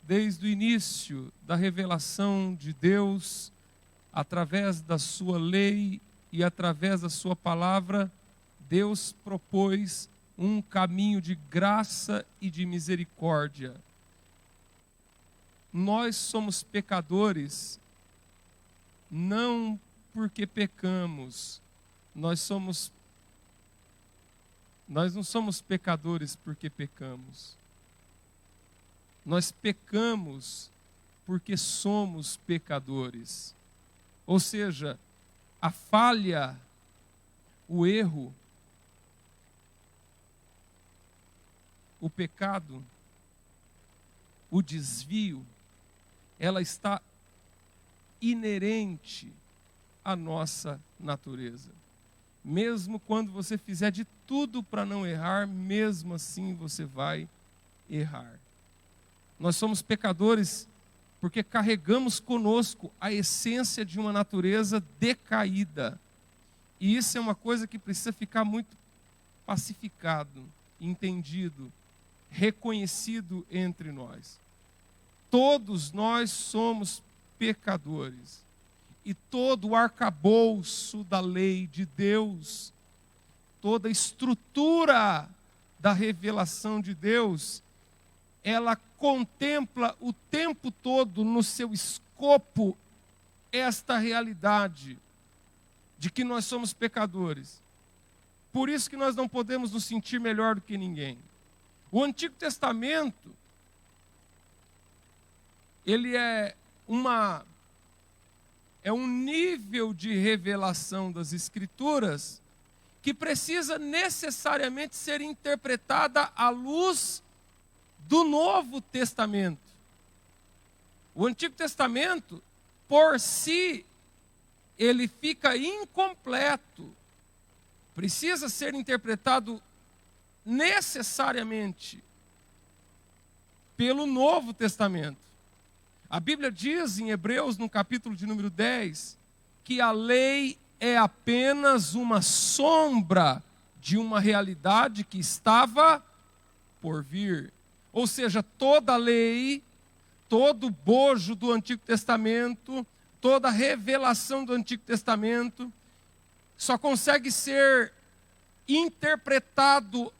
desde o início da revelação de Deus, através da sua lei e através da sua palavra, Deus propôs um caminho de graça e de misericórdia. Nós somos pecadores não porque pecamos, nós não somos pecadores porque pecamos. Nós pecamos porque somos pecadores. Ou seja, a falha, o erro, o pecado, o desvio, ela está inerente à nossa natureza. Mesmo quando você fizer de tudo para não errar, mesmo assim você vai errar. Nós somos pecadores porque carregamos conosco a essência de uma natureza decaída. E isso é uma coisa que precisa ficar muito pacificado, entendido, reconhecido entre nós. Todos nós somos pecadores. E todo o arcabouço da lei de Deus, toda a estrutura da revelação de Deus, ela contempla o tempo todo no seu escopo esta realidade de que nós somos pecadores. Por isso que nós não podemos nos sentir melhor do que ninguém. O Antigo Testamento, ele é um nível de revelação das Escrituras que precisa necessariamente ser interpretada à luz do Novo Testamento. O Antigo Testamento, por si, ele fica incompleto. Precisa ser interpretado necessariamente pelo Novo Testamento. A Bíblia diz em Hebreus, no capítulo de número 10, que a lei é apenas uma sombra de uma realidade que estava por vir. Ou seja, toda a lei, todo o bojo do Antigo Testamento, toda a revelação do Antigo Testamento, só consegue ser interpretado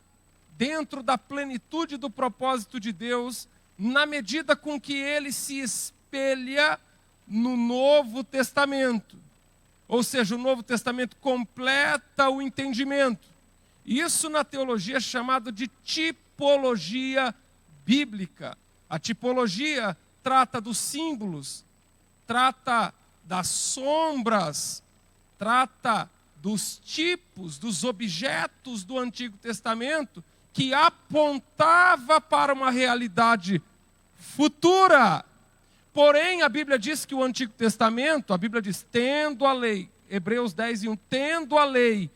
dentro da plenitude do propósito de Deus, na medida com que ele se espelha no Novo Testamento. Ou seja, o Novo Testamento completa o entendimento. Isso na teologia é chamado de tipologia bíblica. A tipologia trata dos símbolos, trata das sombras, trata dos tipos, dos objetos do Antigo Testamento que apontava para uma realidade futura. Porém, a Bíblia diz que o Antigo Testamento, a Bíblia diz, tendo a lei, Hebreus 10:1, tendo a lei,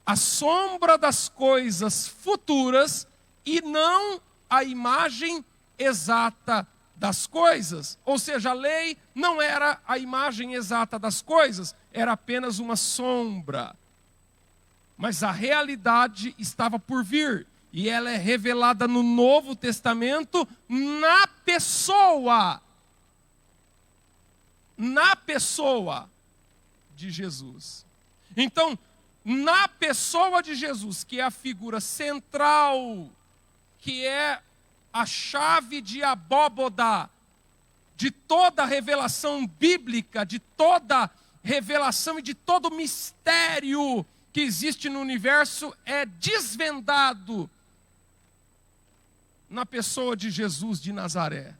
a sombra das coisas futuras e não a imagem exata das coisas. Ou seja, a lei não era a imagem exata das coisas, era apenas uma sombra. Mas a realidade estava por vir. E ela é revelada no Novo Testamento na pessoa de Jesus. Então, na pessoa de Jesus, que é a figura central, que é a chave de abóboda de toda a revelação bíblica, de toda revelação e de todo mistério que existe no universo, é desvendado na pessoa de Jesus de Nazaré.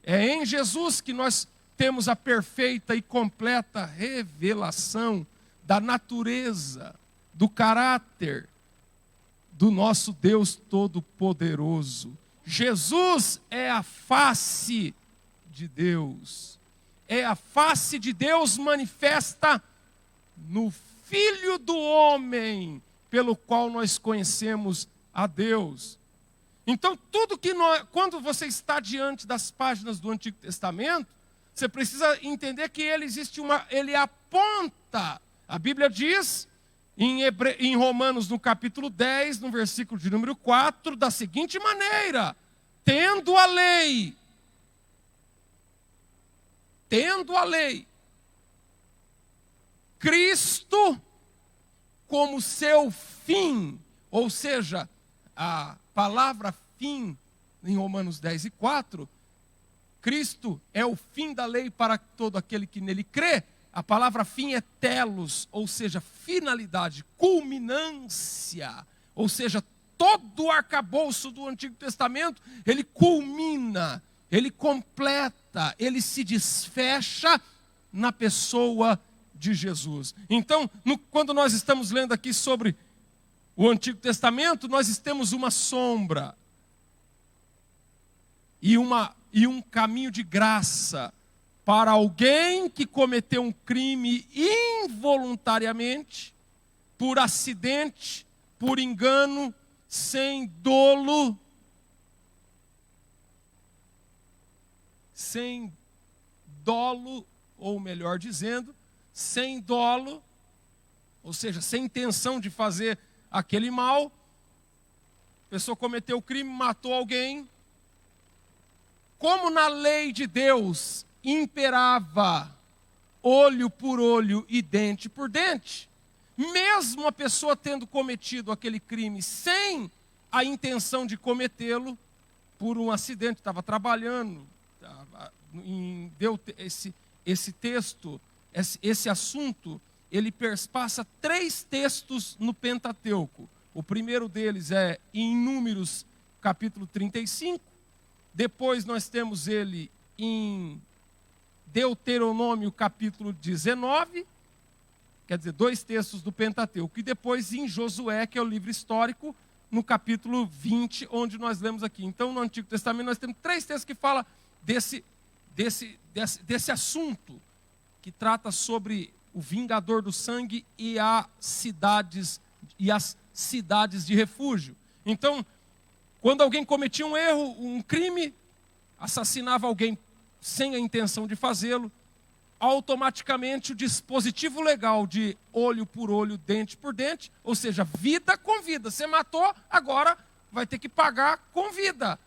É em Jesus que nós temos a perfeita e completa revelação da natureza, do caráter do nosso Deus Todo-Poderoso. Jesus é a face de Deus. É a face de Deus manifesta no Filho do Homem, pelo qual nós conhecemos a Deus. Então, quando você está diante das páginas do Antigo Testamento, você precisa entender que ele aponta. A Bíblia diz, em Romanos, no capítulo 10, no versículo de número 4, da seguinte maneira: tendo a lei tendo a lei, Cristo como seu fim, ou seja, a palavra fim em Romanos 10:4, Cristo é o fim da lei para todo aquele que nele crê. A palavra fim é telos, ou seja, finalidade, culminância, ou seja, todo o arcabouço do Antigo Testamento, ele culmina, ele completa, ele se desfecha na pessoa de Jesus. Então, quando nós estamos lendo aqui sobre o Antigo Testamento, nós temos uma sombra e um caminho de graça para alguém que cometeu um crime involuntariamente, por acidente, por engano, sem dolo, ou melhor dizendo, sem dolo, ou seja, sem intenção de fazer aquele mal. A pessoa cometeu o crime, matou alguém. Como na lei de Deus imperava olho por olho e dente por dente, mesmo a pessoa tendo cometido aquele crime sem a intenção de cometê-lo, por um acidente, estava trabalhando, deu esse texto, esse assunto, ele perpassa 3 textos no Pentateuco. O primeiro deles é em Números, capítulo 35. Depois nós temos ele em Deuteronômio, capítulo 19. Quer dizer, 2 textos do Pentateuco. E depois em Josué, que é o livro histórico, no capítulo 20, onde nós lemos aqui. Então, no Antigo Testamento, nós temos 3 textos que falam desse assunto, que trata sobre o vingador do sangue e as cidades de refúgio. Então, quando alguém cometia um erro, um crime, assassinava alguém sem a intenção de fazê-lo, automaticamente o dispositivo legal de olho por olho, dente por dente, ou seja, vida com vida. Você matou, agora vai ter que pagar com vida.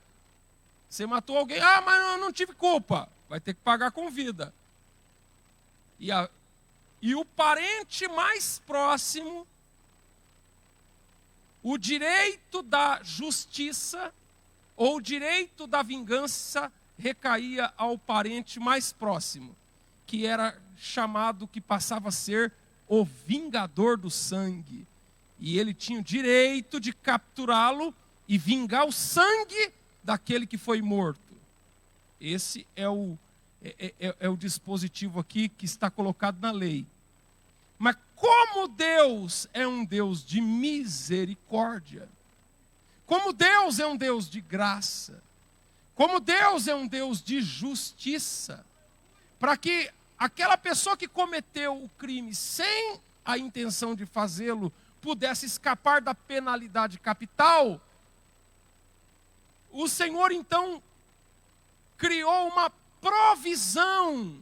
Você matou alguém, mas eu não tive culpa, vai ter que pagar com vida. E o parente mais próximo, o direito da justiça ou o direito da vingança recaía ao parente mais próximo, que era chamado, que passava a ser o vingador do sangue. E ele tinha o direito de capturá-lo e vingar o sangue daquele que foi morto. Esse é o dispositivo aqui que está colocado na lei. Mas como Deus é um Deus de misericórdia, como Deus é um Deus de graça, como Deus é um Deus de justiça, para que aquela pessoa que cometeu o crime sem a intenção de fazê-lo pudesse escapar da penalidade capital, o Senhor então criou uma provisão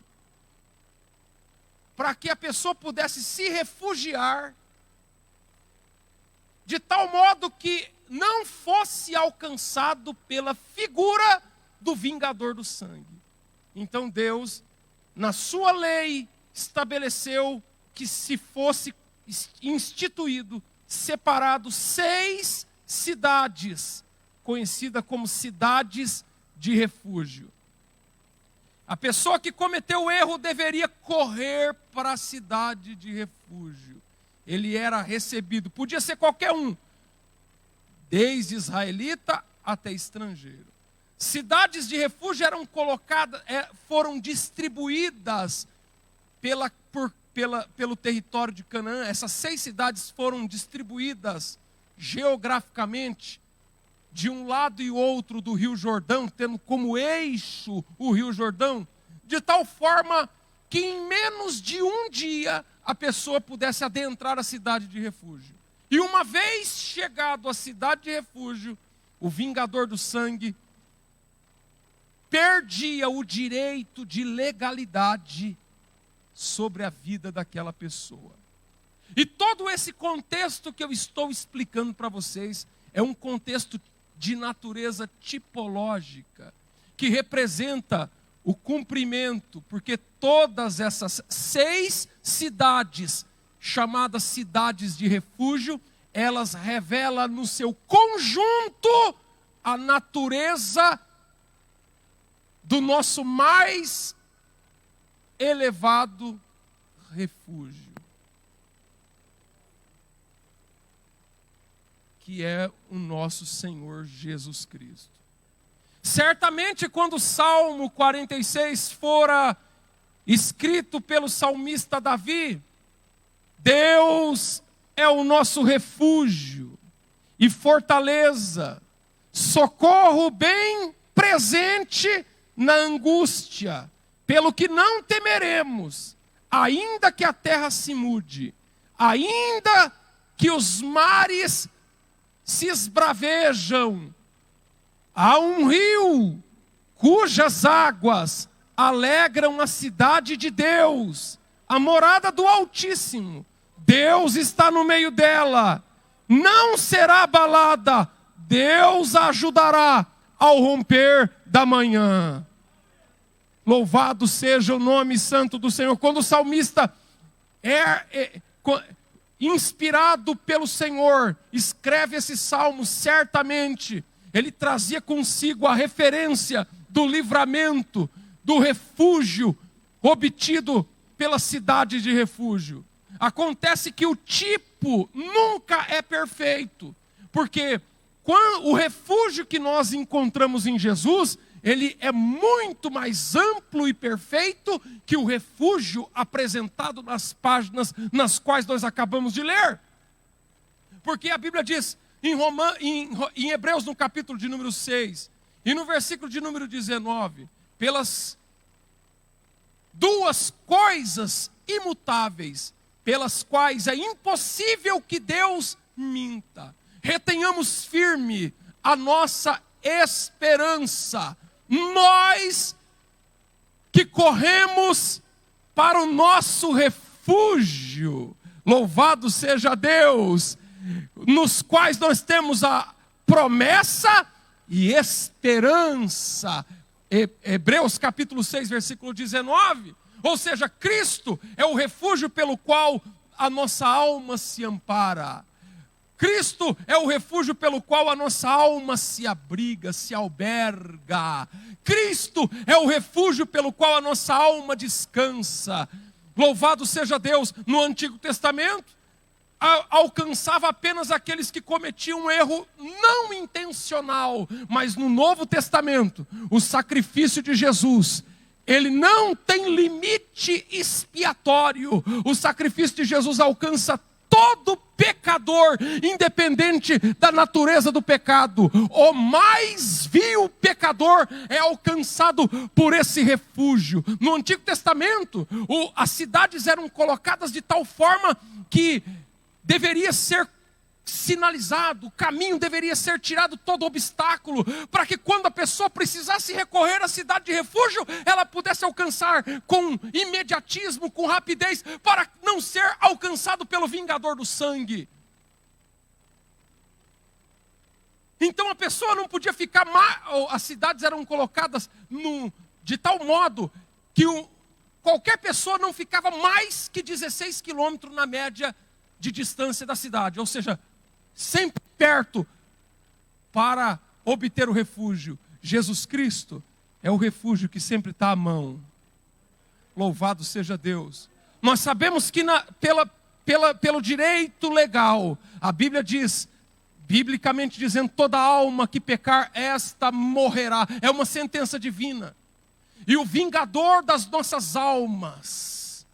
para que a pessoa pudesse se refugiar, de tal modo que não fosse alcançado pela figura do vingador do sangue. Então Deus, na sua lei, estabeleceu que se fosse instituído, separado 6 cidades, conhecidas como cidades de refúgio. A pessoa que cometeu o erro deveria correr para a cidade de refúgio. Ele era recebido, podia ser qualquer um, desde israelita até estrangeiro. Cidades de refúgio eram colocadas, foram distribuídas pelo território de Canaã. Essas 6 cidades foram distribuídas geograficamente de um lado e outro do Rio Jordão, tendo como eixo o Rio Jordão, de tal forma que em menos de um dia a pessoa pudesse adentrar a cidade de refúgio. E uma vez chegado à cidade de refúgio, o vingador do sangue perdia o direito de legalidade sobre a vida daquela pessoa. E todo esse contexto que eu estou explicando para vocês é um contexto de natureza tipológica, que representa o cumprimento, porque todas essas 6 cidades, chamadas cidades de refúgio, elas revelam no seu conjunto a natureza do nosso mais elevado refúgio, que é o nosso Senhor Jesus Cristo. Certamente, quando o Salmo 46 fora escrito pelo salmista Davi, Deus é o nosso refúgio e fortaleza, socorro bem presente na angústia, pelo que não temeremos, ainda que a terra se mude, ainda que os mares se esbravejam. Há um rio cujas águas alegram a cidade de Deus, a morada do Altíssimo. Deus está no meio dela, não será abalada, Deus a ajudará ao romper da manhã. Louvado seja o nome santo do Senhor. Quando o salmista inspirado pelo Senhor, escreve esse salmo, certamente ele trazia consigo a referência do livramento, do refúgio obtido pela cidade de refúgio. Acontece que o tipo nunca é perfeito, porque o refúgio que nós encontramos em Jesus, ele é muito mais amplo e perfeito que o refúgio apresentado nas páginas nas quais nós acabamos de ler. Porque a Bíblia diz em Hebreus, no capítulo de número 6, e no versículo de número 19, pelas 2 coisas imutáveis, pelas quais é impossível que Deus minta, retenhamos firme a nossa esperança, nós que corremos para o nosso refúgio, louvado seja Deus, nos quais nós temos a promessa e esperança. Hebreus capítulo 6, versículo 19. Ou seja, Cristo é o refúgio pelo qual a nossa alma se ampara. Cristo é o refúgio pelo qual a nossa alma se abriga, se alberga. Cristo é o refúgio pelo qual a nossa alma descansa. Louvado seja Deus. No Antigo Testamento, alcançava apenas aqueles que cometiam um erro não intencional. Mas no Novo Testamento, o sacrifício de Jesus, ele não tem limite expiatório. O sacrifício de Jesus alcança todo pecador, independente da natureza do pecado. O mais vil pecador é alcançado por esse refúgio. No Antigo Testamento, as cidades eram colocadas de tal forma que deveria ser sinalizado, o caminho deveria ser tirado todo obstáculo, para que quando a pessoa precisasse recorrer à cidade de refúgio, ela pudesse alcançar com imediatismo, com rapidez, para não ser alcançado pelo vingador do sangue. Então a pessoa não podia ficar as cidades eram colocadas de tal modo que qualquer pessoa não ficava mais que 16 quilômetros na média de distância da cidade, ou seja, sempre perto para obter o refúgio. Jesus Cristo é o refúgio que sempre está à mão. Louvado seja Deus. Nós sabemos que pelo direito legal, a Bíblia diz, biblicamente dizendo, toda alma que pecar, esta morrerá. É uma sentença divina. E o vingador das nossas almas,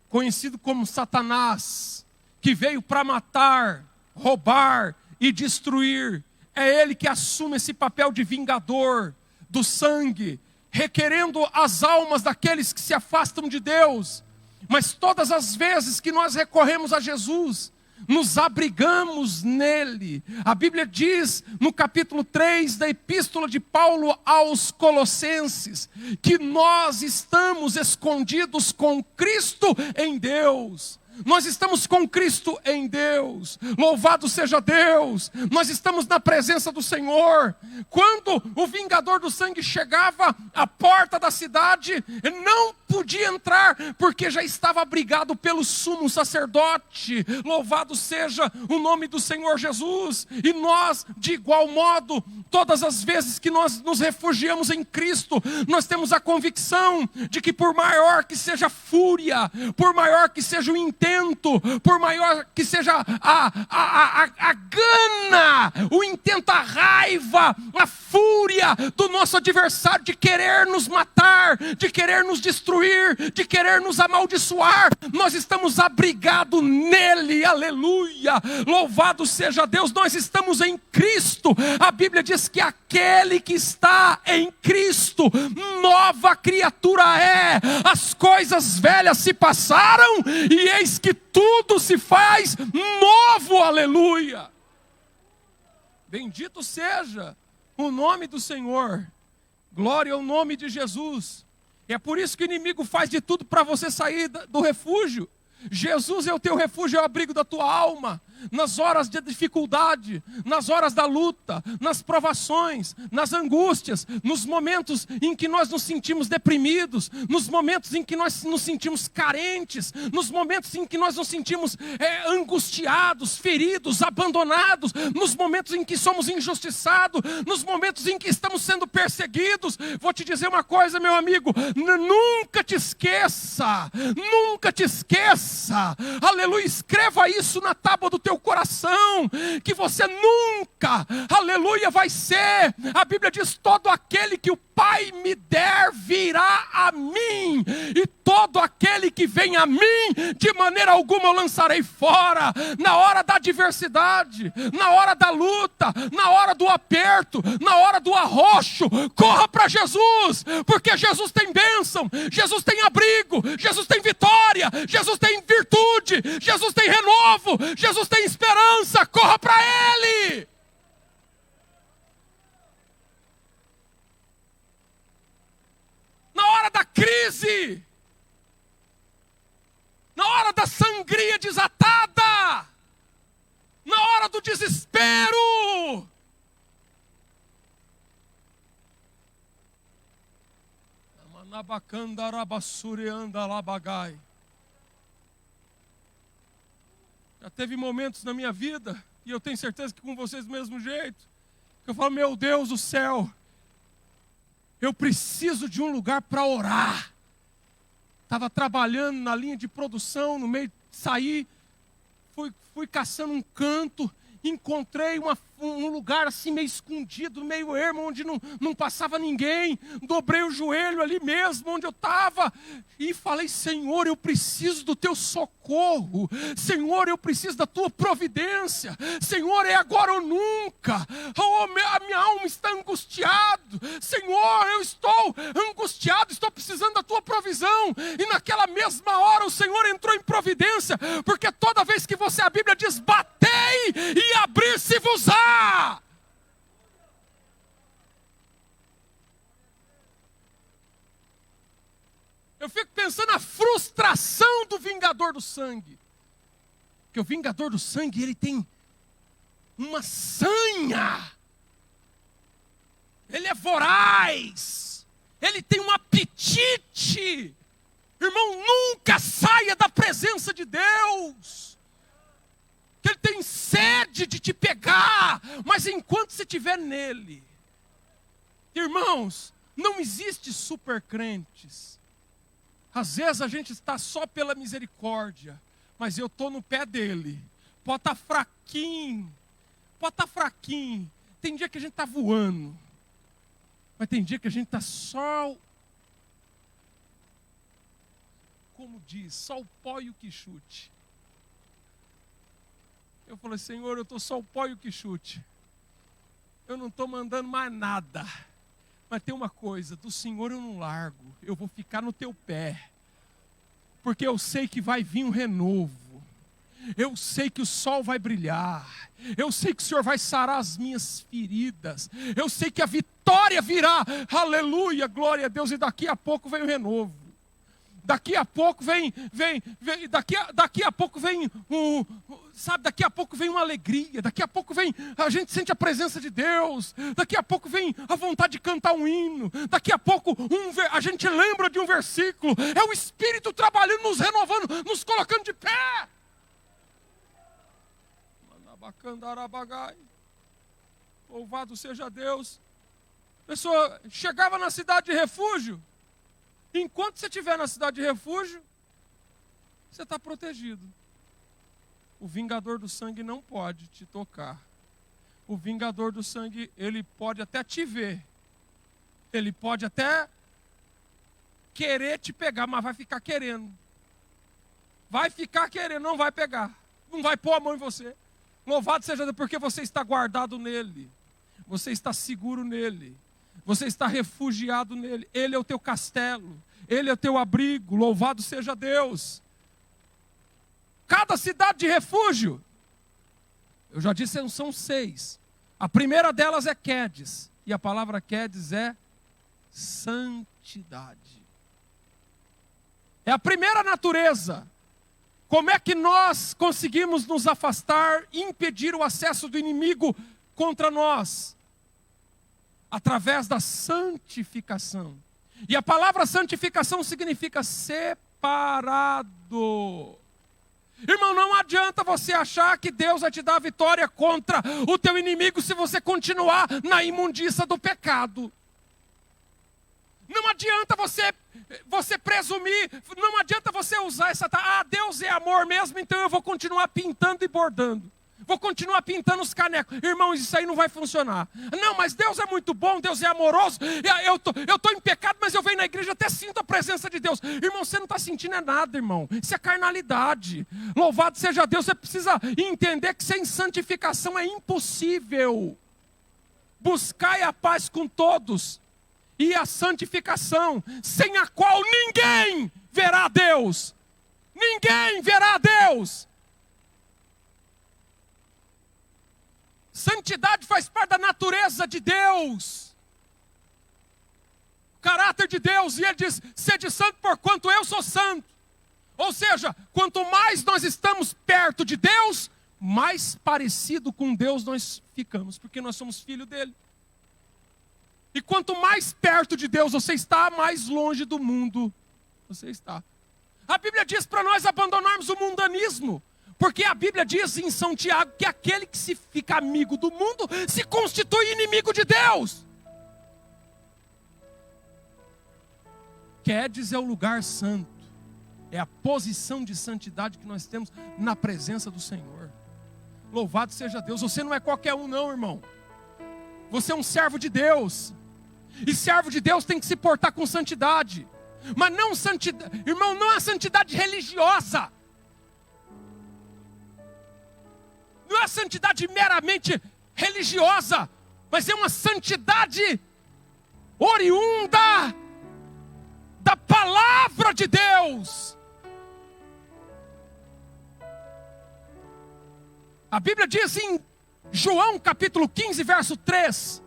conhecido como Satanás, que veio para matar, roubar e destruir, é ele que assume esse papel de vingador do sangue, requerendo as almas daqueles que se afastam de Deus. Mas todas as vezes que nós recorremos a Jesus, nos abrigamos nele. A Bíblia diz no capítulo 3 da epístola de Paulo aos Colossenses, que nós estamos escondidos com Cristo em Deus. Nós estamos com Cristo em Deus. Louvado seja Deus. Nós estamos na presença do Senhor. Quando o vingador do sangue chegava à porta da cidade, ele não podia entrar, porque já estava abrigado pelo sumo sacerdote. Louvado seja o nome do Senhor Jesus. E nós, de igual modo, todas as vezes que nós nos refugiamos em Cristo, nós temos a convicção de que por maior que seja a fúria, por maior que seja o intento, por maior que seja a gana, o intento, a raiva, a fúria do nosso adversário de querer nos matar, de querer nos destruir, de querer nos amaldiçoar, nós estamos abrigados nele, aleluia, louvado seja Deus, nós estamos em Cristo. A Bíblia diz que aquele que está em Cristo, nova criatura é, as coisas velhas se passaram, e eis que tudo se faz novo, aleluia. Bendito seja o nome do Senhor, glória ao nome de Jesus. É por isso que o inimigo faz de tudo para você sair do refúgio. Jesus é o teu refúgio, é o abrigo da tua alma. Nas horas de dificuldade, nas horas da luta, nas provações, nas angústias, nos momentos em que nós nos sentimos deprimidos, nos momentos em que nós nos sentimos carentes, nos momentos em que nós nos sentimos angustiados, feridos, abandonados, nos momentos em que somos injustiçados, nos momentos em que estamos sendo perseguidos. Vou te dizer uma coisa, meu amigo, nunca te esqueça, aleluia, escreva isso na tábua do teu coração, que você nunca, aleluia, vai ser, a Bíblia diz, todo aquele que o Pai me der virá a mim, e todo aquele que vem a mim, de maneira alguma eu lançarei fora. Na hora da adversidade, na hora da luta, na hora do aperto, na hora do arroxo, corra para Jesus, porque Jesus tem bênção, Jesus tem abrigo, Jesus tem vitória, Jesus tem virtude, Jesus tem renovo, Jesus tem esperança. Corra para Ele. Na hora da crise, na hora da sangria desatada, na hora do desespero, já teve momentos na minha vida, e eu tenho certeza que com vocês do mesmo jeito, que eu falo, meu Deus do céu, eu preciso de um lugar para orar. Estava trabalhando na linha de produção, no meio, saí, fui caçando um canto, encontrei um lugar assim meio escondido, meio ermo, onde não passava ninguém. Dobrei o joelho ali mesmo, onde eu estava, e falei, Senhor, eu preciso do teu socorro. Senhor, eu preciso da tua providência. Senhor, é agora ou nunca. Oh, a minha alma está angustiada. Senhor, eu estou angustiado, estou precisando da tua provisão. E naquela mesma hora o Senhor entrou em providência, porque toda vez que você, a Bíblia diz, batei e abrir-se-vos-á. Eu fico pensando na frustração do vingador do sangue. Porque o vingador do sangue, ele tem uma sanha. Ele é voraz. Ele tem um apetite. Irmão, nunca saia da presença de Deus. Que Ele tem sede de te pegar. Mas enquanto você estiver nele. Irmãos, não existe super crentes. Às vezes a gente está só pela misericórdia, mas eu estou no pé dele. Pode estar fraquinho, Tem dia que a gente está voando, mas tem dia que a gente está só, como diz, só o pó e o que chute. Eu falei, Senhor, eu estou só o pó e o que chute. Eu não estou mandando mais nada. Mas tem uma coisa, do Senhor eu não largo, eu vou ficar no teu pé, porque eu sei que vai vir um renovo, eu sei que o sol vai brilhar, eu sei que o Senhor vai sarar as minhas feridas, eu sei que a vitória virá, aleluia, glória a Deus, e daqui a pouco vem o renovo. Daqui a pouco vem daqui a pouco vem daqui a pouco vem uma alegria, daqui a pouco vem, a gente sente a presença de Deus, daqui a pouco vem a vontade de cantar um hino, daqui a pouco a gente lembra de um versículo, é o Espírito trabalhando, nos renovando, nos colocando de pé. Louvado seja Deus. A pessoa chegava na cidade de refúgio. Enquanto você estiver na cidade de refúgio, você está protegido. O vingador do sangue não pode te tocar. O vingador do sangue, ele pode até te ver. Ele pode até querer te pegar, mas vai ficar querendo. Vai ficar querendo, não vai pegar. Não vai pôr a mão em você. Louvado seja Deus, porque você está guardado nele. Você está seguro nele. Você está refugiado nele. Ele é o teu castelo. Ele é o teu abrigo. Louvado seja Deus. Cada cidade de refúgio, eu já disse, são 6. A primeira delas é Quedes. E a palavra Quedes é santidade. É a primeira natureza. Como é que nós conseguimos nos afastar e impedir o acesso do inimigo contra nós? Através da santificação. E a palavra santificação significa separado. Irmão, não adianta você achar que Deus vai te dar a vitória contra o teu inimigo se você continuar na imundícia do pecado. Não adianta você presumir, não adianta você usar essa... Deus é amor mesmo, então eu vou continuar pintando e bordando. Vou continuar pintando os canecos. Irmãos, isso aí não vai funcionar. Não, mas Deus é muito bom, Deus é amoroso. Eu estou em pecado, mas eu venho na igreja, até sinto a presença de Deus. Irmão, você não está sentindo nada, irmão. Isso é carnalidade. Louvado seja Deus. Você precisa entender que sem santificação é impossível. Buscai a paz com todos. E a santificação, sem a qual ninguém verá a Deus. Ninguém verá a Deus. Santidade faz parte da natureza de Deus. O caráter de Deus. E ele diz, sede santo porquanto eu sou santo. Ou seja, quanto mais nós estamos perto de Deus, mais parecido com Deus nós ficamos. Porque nós somos filhos dele. E quanto mais perto de Deus você está, mais longe do mundo você está. A Bíblia diz para nós abandonarmos o mundanismo. Porque a Bíblia diz em São Tiago que aquele que se fica amigo do mundo se constitui inimigo de Deus. Quedes é o lugar santo. É a posição de santidade que nós temos na presença do Senhor. Louvado seja Deus. Você não é qualquer um não, irmão. Você é um servo de Deus. E servo de Deus tem que se portar com santidade. Mas não santidade, irmão, não é santidade religiosa. Não é santidade meramente religiosa, mas é uma santidade oriunda da palavra de Deus. A Bíblia diz em João capítulo 15, verso 3: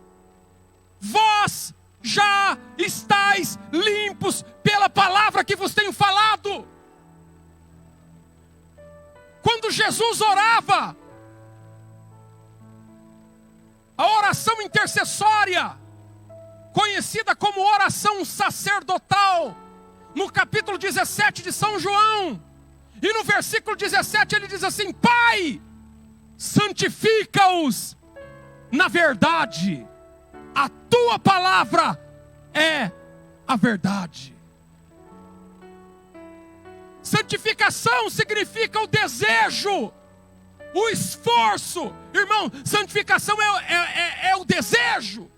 vós já estáis limpos pela palavra que vos tenho falado. Quando Jesus orava, a oração intercessória, conhecida como oração sacerdotal, no capítulo 17 de São João, e no versículo 17 ele diz assim: Pai, santifica-os na verdade, a tua palavra é a verdade. Santificação significa o desejo, o esforço. Irmão, santificação é o desejo,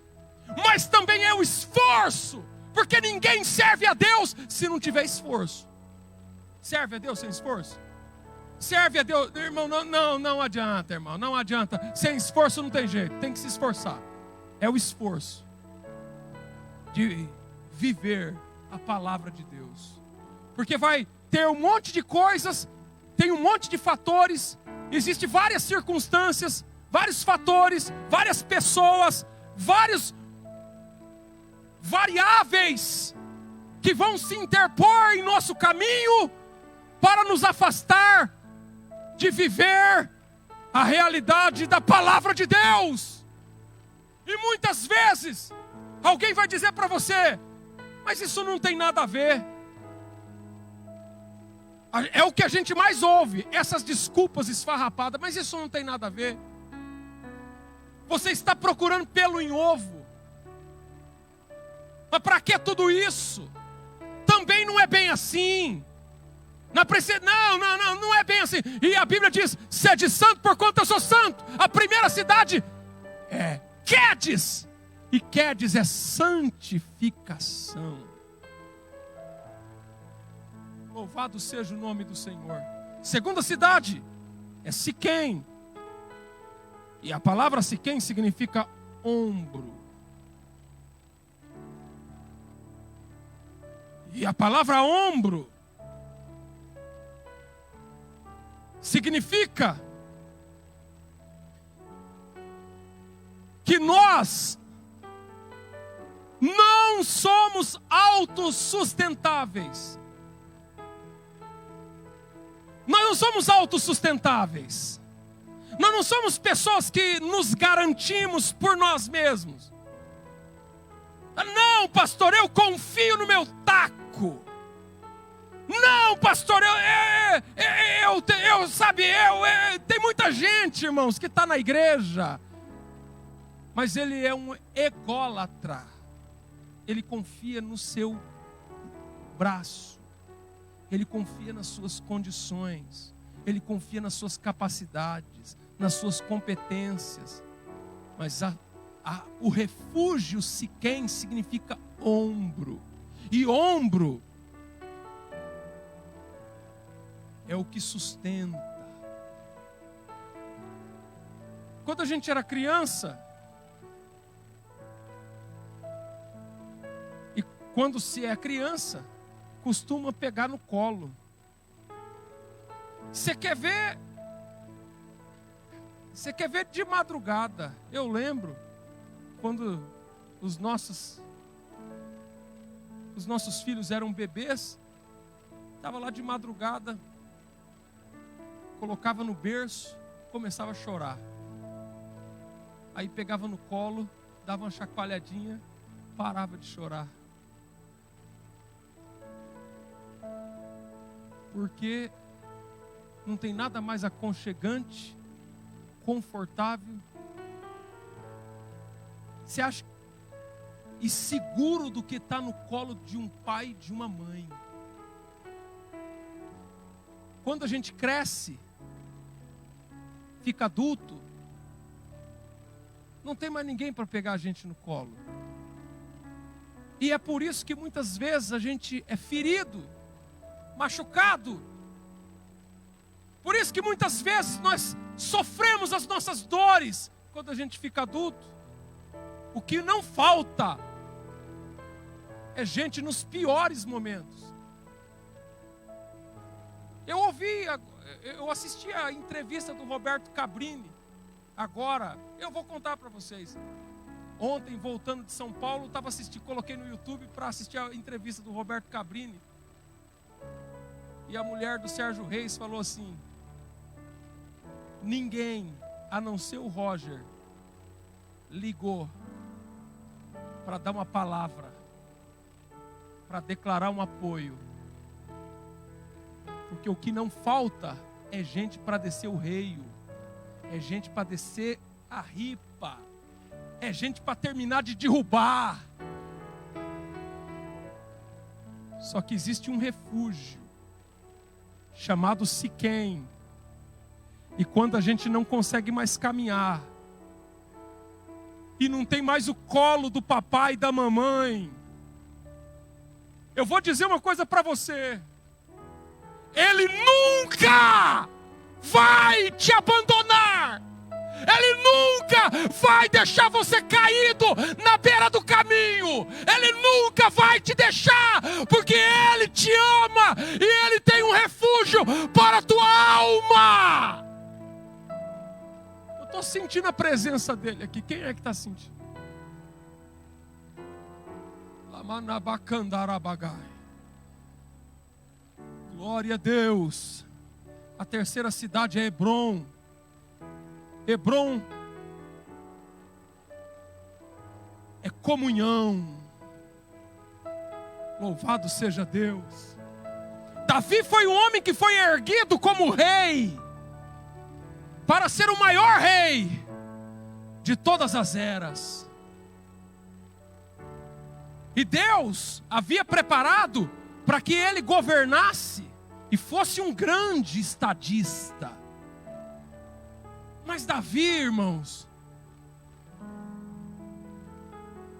mas também é o esforço, porque ninguém serve a Deus se não tiver esforço. Serve a Deus sem esforço? Serve a Deus, irmão, não adianta, irmão, não adianta. Sem esforço não tem jeito, tem que se esforçar. É o esforço de viver a palavra de Deus. Porque vai ter um monte de coisas, tem um monte de fatores, existem várias circunstâncias, vários fatores, várias pessoas, vários variáveis que vão se interpor em nosso caminho para nos afastar de viver a realidade da palavra de Deus. E muitas vezes alguém vai dizer para você: mas isso não tem nada a ver. É o que a gente mais ouve, essas desculpas esfarrapadas, mas isso não tem nada a ver. Você está procurando pelo em ovo. Mas para que tudo isso? Também não é bem assim. Não é bem assim. E a Bíblia diz: sede santo porquanto eu sou santo. A primeira cidade é Quedes. E Quedes é santificação. Louvado seja o nome do Senhor. Segunda cidade é Siquém. E a palavra Siquém significa ombro. E a palavra ombro significa que nós não somos autossustentáveis. Nós não somos autossustentáveis. Nós não somos pessoas que nos garantimos por nós mesmos. Não, pastor, eu confio no meu taco. Não, pastor, tem muita gente, irmãos, que está na igreja, mas ele é um ególatra. Ele confia no seu braço. Ele confia nas suas condições. Ele confia nas suas capacidades, nas suas competências. Mas o refúgio Siquém significa ombro. E ombro é o que sustenta. Quando a gente era criança, e quando se é criança, costuma pegar no colo. Você quer ver de madrugada. Eu lembro quando os nossos filhos eram bebês, estava lá de madrugada, colocava no berço, começava a chorar. Aí pegava no colo, dava uma chacoalhadinha, parava de chorar. Porque não tem nada mais aconchegante, confortável. Você acha e seguro do que estar no colo de um pai e de uma mãe. Quando a gente cresce, fica adulto, não tem mais ninguém para pegar a gente no colo. E é por isso que muitas vezes a gente é ferido, machucado. Por isso que muitas vezes nós sofremos as nossas dores quando a gente fica adulto. O que não falta é gente nos piores momentos. Eu assisti a entrevista do Roberto Cabrini. Agora, eu vou contar para vocês. Ontem, voltando de São Paulo, coloquei no YouTube para assistir a entrevista do Roberto Cabrini. E a mulher do Sérgio Reis falou assim: ninguém, a não ser o Roger, ligou para dar uma palavra, para declarar um apoio. Porque o que não falta é gente para descer o reio, é gente para descer a ripa, é gente para terminar de derrubar. Só que existe um refúgio chamado Siquém. E quando a gente não consegue mais caminhar, e não tem mais o colo do papai e da mamãe, eu vou dizer uma coisa para você: Ele nunca vai te abandonar. Ele nunca vai deixar você caído na beira do caminho. Ele nunca vai te deixar, porque Ele te ama e Ele tem um refúgio para a tua alma. Eu estou sentindo a presença dEle aqui. Quem é que está sentindo? Lamanabacandarabagai. Glória a Deus. A terceira cidade é Hebrom. Hebrom é comunhão. Louvado seja Deus. Davi foi um homem que foi erguido como rei, para ser o maior rei de todas as eras. E Deus havia preparado para que ele governasse e fosse um grande estadista. Mas Davi, irmãos,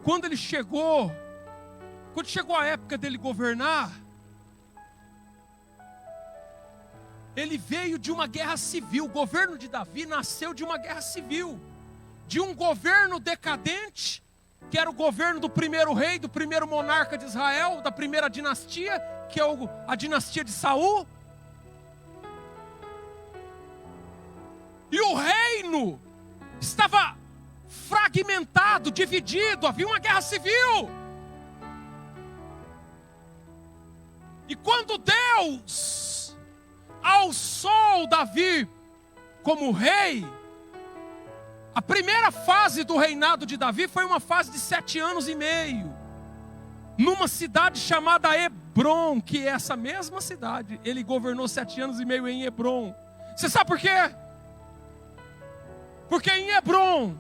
quando chegou a época dele governar, ele veio de uma guerra civil. O governo de Davi nasceu de uma guerra civil, de um governo decadente, que era o governo do primeiro rei, do primeiro monarca de Israel, da primeira dinastia, que é a dinastia de Saul. E o reino estava fragmentado, dividido, havia uma guerra civil. E quando Deus alçou Davi como rei, a primeira fase do reinado de Davi foi uma fase de 7 anos e meio, numa cidade chamada Hebrom, que é essa mesma cidade. Ele governou 7 anos e meio em Hebrom. Você sabe por quê? Porque em Hebrom,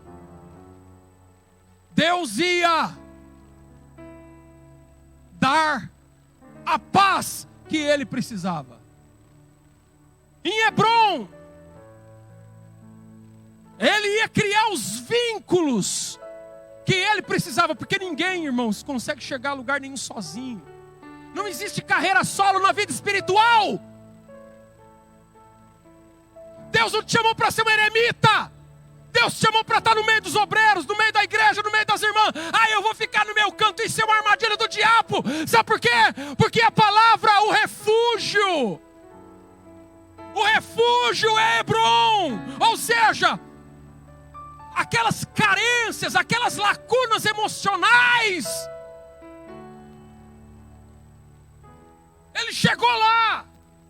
Deus ia dar a paz que ele precisava. Em Hebrom, ele ia criar os vínculos que ele precisava, porque ninguém, irmãos, consegue chegar a lugar nenhum sozinho. Não existe carreira solo na vida espiritual. Deus não te chamou para ser um eremita. Deus te chamou para estar no meio dos obreiros, no meio da igreja, no meio das irmãs. Eu vou ficar no meu canto, isso é uma armadilha do diabo. Sabe por quê? Porque a palavra, o refúgio é Hebrom. Ou seja, aquelas carências, aquelas lacunas emocionais. Ele chegou lá,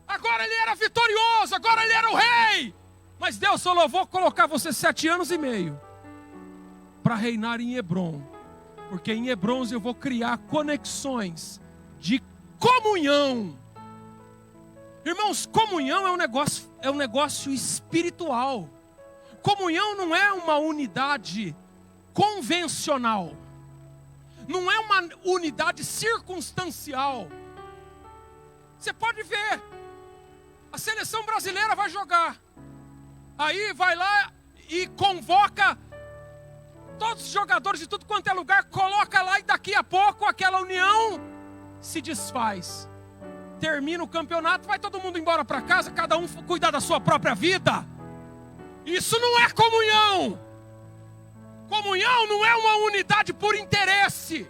agora ele era vitorioso, agora ele era o rei. Mas Deus falou: vou colocar você 7 anos e meio para reinar em Hebrom, porque em Hebrom eu vou criar conexões de comunhão. Irmãos, comunhão é um negócio espiritual. Comunhão não é uma unidade convencional, não é uma unidade circunstancial. Você pode ver, a seleção brasileira vai jogar, aí vai lá e convoca todos os jogadores de tudo quanto é lugar, coloca lá, e daqui a pouco aquela união se desfaz. Termina o campeonato, vai todo mundo embora para casa, cada um cuidar da sua própria vida. Isso não é comunhão. Comunhão não é uma unidade por interesse,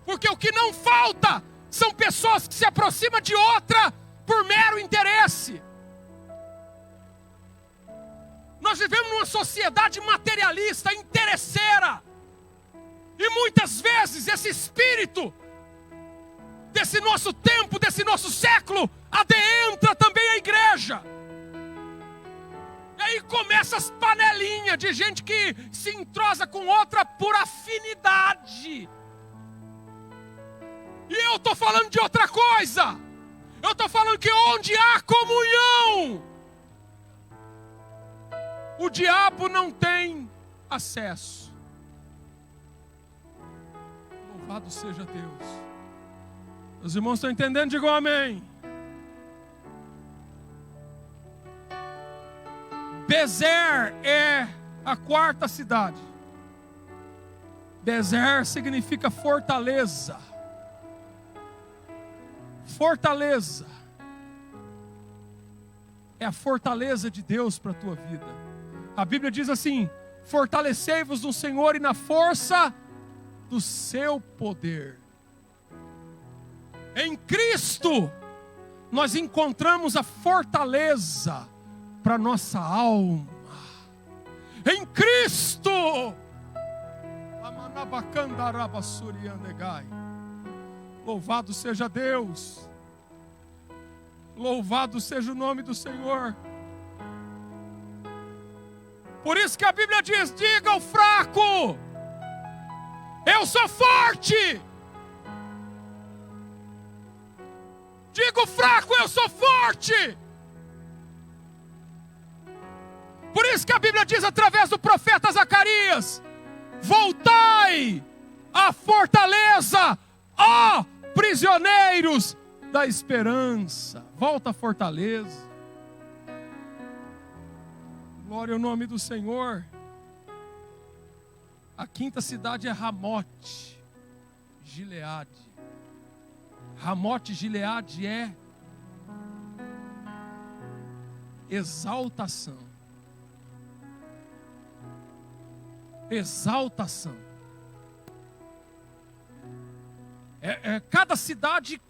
porque o que não falta são pessoas que se aproximam de outra por mero interesse. Nós vivemos numa sociedade materialista, interesseira, e muitas vezes esse espírito desse nosso tempo, desse nosso século, adentra também a igreja. E aí começa as panelinhas de gente que se entrosa com outra por afinidade. E eu estou falando de outra coisa. Eu estou falando que onde há comunhão, o diabo não tem acesso. Louvado seja Deus. Os irmãos estão entendendo? Digam amém. Bezer é a 4ª cidade. Bezer significa fortaleza. Fortaleza é a fortaleza de Deus para a tua vida. A Bíblia diz assim: fortalecei-vos no Senhor e na força do seu poder. Em Cristo nós encontramos a fortaleza para nossa alma. Em Cristo, louvado seja Deus. Louvado seja o nome do Senhor. Por isso que a Bíblia diz: diga ao fraco, eu sou forte. Diga ao fraco, eu sou forte. Por isso que a Bíblia diz através do profeta Zacarias: voltai à fortaleza, ó prisioneiros da esperança. Volta à fortaleza. Glória ao nome do Senhor. A quinta cidade é Ramote Gileade. Ramote Gileade é exaltação. Exaltação. Cada cidade,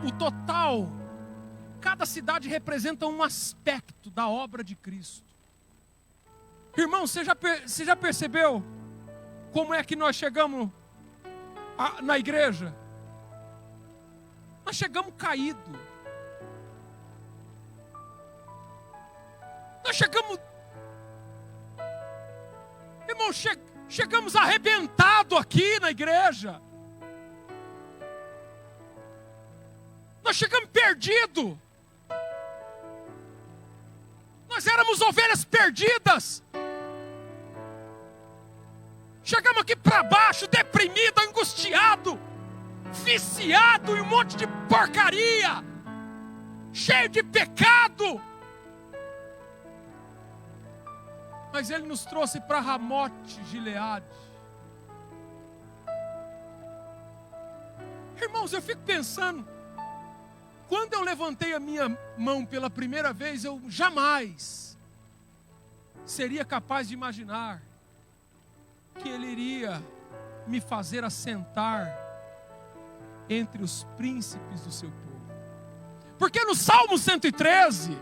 o total, cada cidade representa um aspecto da obra de Cristo. Irmão, você já percebeu como é que nós chegamos na igreja? Nós chegamos caídos. Nós chegamos... Irmão, chegamos arrebentados aqui na igreja. Nós chegamos perdidos. Nós éramos ovelhas perdidas. Chegamos aqui para baixo, deprimido, angustiado, viciado em um monte de porcaria, cheio de pecado. Mas Ele nos trouxe para Ramote Gileade. Irmãos, eu fico pensando, quando eu levantei a minha mão pela primeira vez, eu jamais seria capaz de imaginar que Ele iria me fazer assentar entre os príncipes do seu povo. Porque no Salmo 113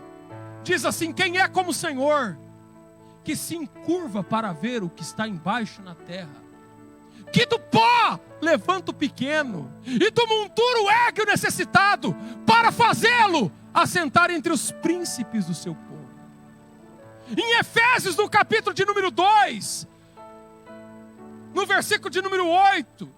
diz assim: quem é como o Senhor, que se encurva para ver o que está embaixo na terra, que do pó levanta o pequeno e do monturo ergue o necessitado, para fazê-lo assentar entre os príncipes do seu povo. Em Efésios, no capítulo de número 2, no versículo de número 8,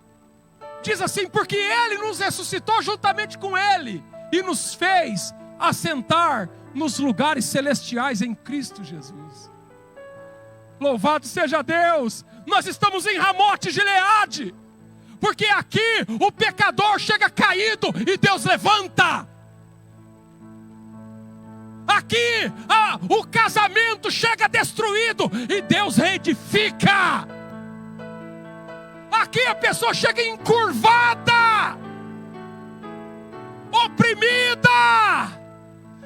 diz assim: porque Ele nos ressuscitou juntamente com Ele e nos fez assentar nos lugares celestiais em Cristo Jesus. Louvado seja Deus! Nós estamos em Ramote Gileade, porque aqui o pecador chega caído e Deus levanta. Aqui o casamento chega destruído e Deus reedifica. Aqui a pessoa chega encurvada, oprimida,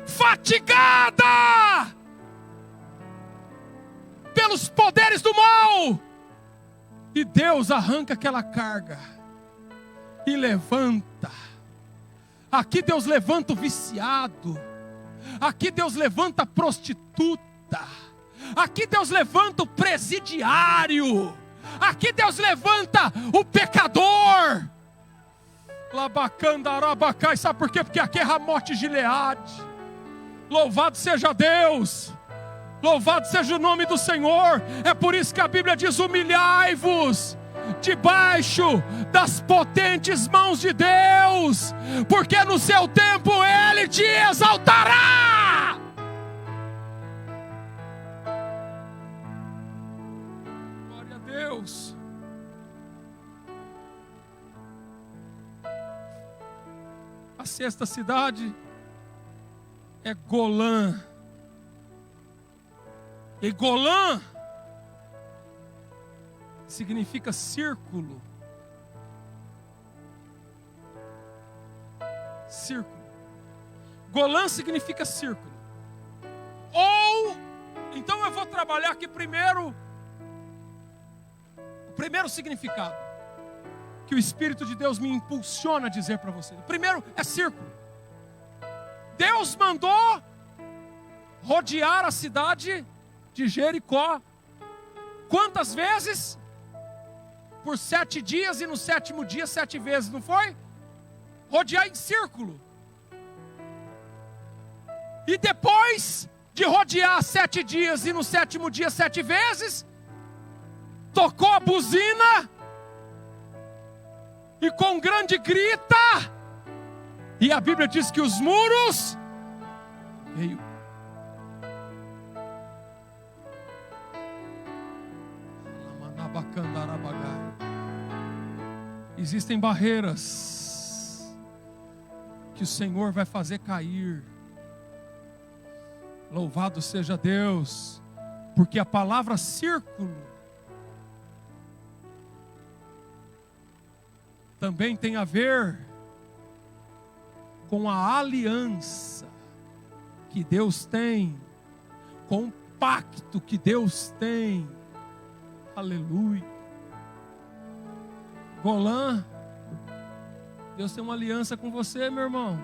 fatigada pelos poderes do mal, e Deus arranca aquela carga e levanta. Aqui Deus levanta o viciado. Aqui Deus levanta a prostituta. Aqui Deus levanta o presidiário. Aqui Deus levanta o pecador. Labacandarabacai, sabe por quê? Porque aqui é Ramote Gileade. Louvado seja Deus. Louvado seja o nome do Senhor. É por isso que a Bíblia diz: humilhai-vos debaixo das potentes mãos de Deus, porque no seu tempo Ele te exaltará. Glória a Deus. A sexta cidade é Golã. E Golã significa círculo. Círculo. Golã significa círculo. Ou, então eu vou trabalhar aqui primeiro, o primeiro significado que o Espírito de Deus me impulsiona a dizer para você. O primeiro é círculo. Deus mandou rodear a cidade de Jericó. Quantas vezes? Por 7 dias, e no 7º dia 7 vezes, não foi? Rodear em círculo. E depois de rodear 7 dias e no 7º dia 7 vezes, tocou a buzina e com grande grita, e a Bíblia diz que os muros veio. Existem barreiras que o Senhor vai fazer cair. Louvado seja Deus, porque a palavra círculo também tem a ver com a aliança que Deus tem, com o pacto que Deus tem. Aleluia. Golã, Deus tem uma aliança com você, meu irmão.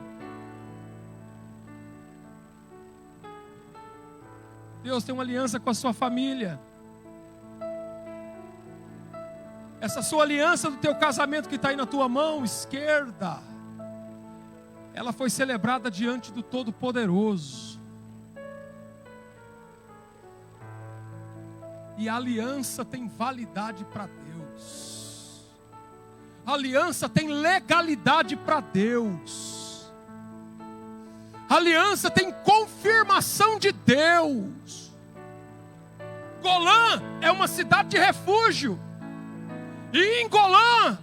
Deus tem uma aliança com a sua família. Essa sua aliança do teu casamento que está aí na tua mão esquerda, ela foi celebrada diante do Todo-Poderoso. E a aliança tem validade para Deus. A aliança tem legalidade para Deus. A aliança tem confirmação de Deus. Golã é uma cidade de refúgio. E em Golã,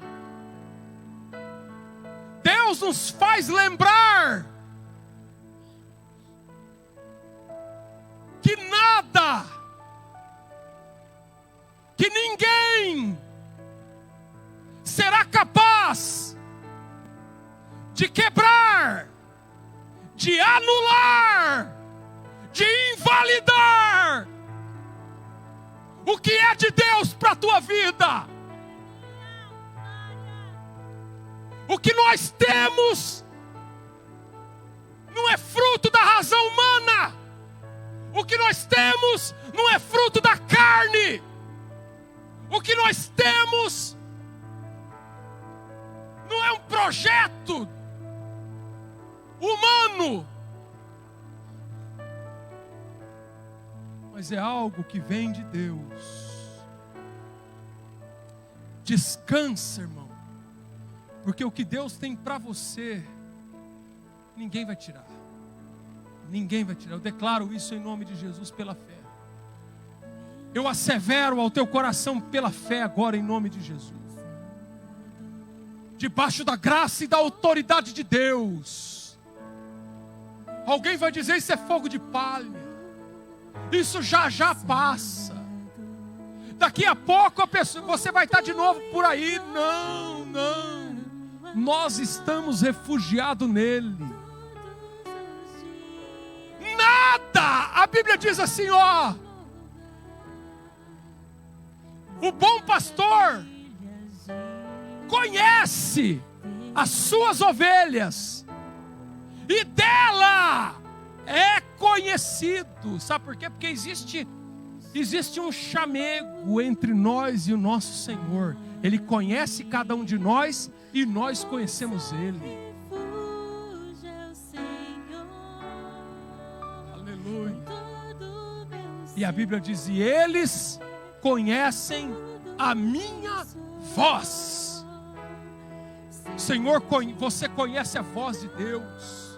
Deus nos faz lembrar que nada, que ninguém será capaz de quebrar, de anular, de invalidar o que é de Deus para a tua vida. O que nós temos não é fruto da razão humana. O que nós temos não é fruto da carne. O que nós temos não é um projeto humano, mas é algo que vem de Deus. Descansa, irmão, porque o que Deus tem para você, ninguém vai tirar. Ninguém vai tirar. Eu declaro isso em nome de Jesus pela fé. Eu assevero ao teu coração pela fé agora em nome de Jesus. Debaixo da graça e da autoridade de Deus. Alguém vai dizer: isso é fogo de palha. Isso já passa. Daqui a pouco você vai estar de novo por aí. Não. Nós estamos refugiados nele. Nada. A Bíblia diz assim, ó. O bom pastor conhece as suas ovelhas e dela é conhecido. Sabe por quê? Porque existe um chamego entre nós e o nosso Senhor. Ele conhece cada um de nós e nós conhecemos Ele. Aleluia. E a Bíblia diz: e eles conhecem a minha voz. Senhor, você conhece a voz de Deus.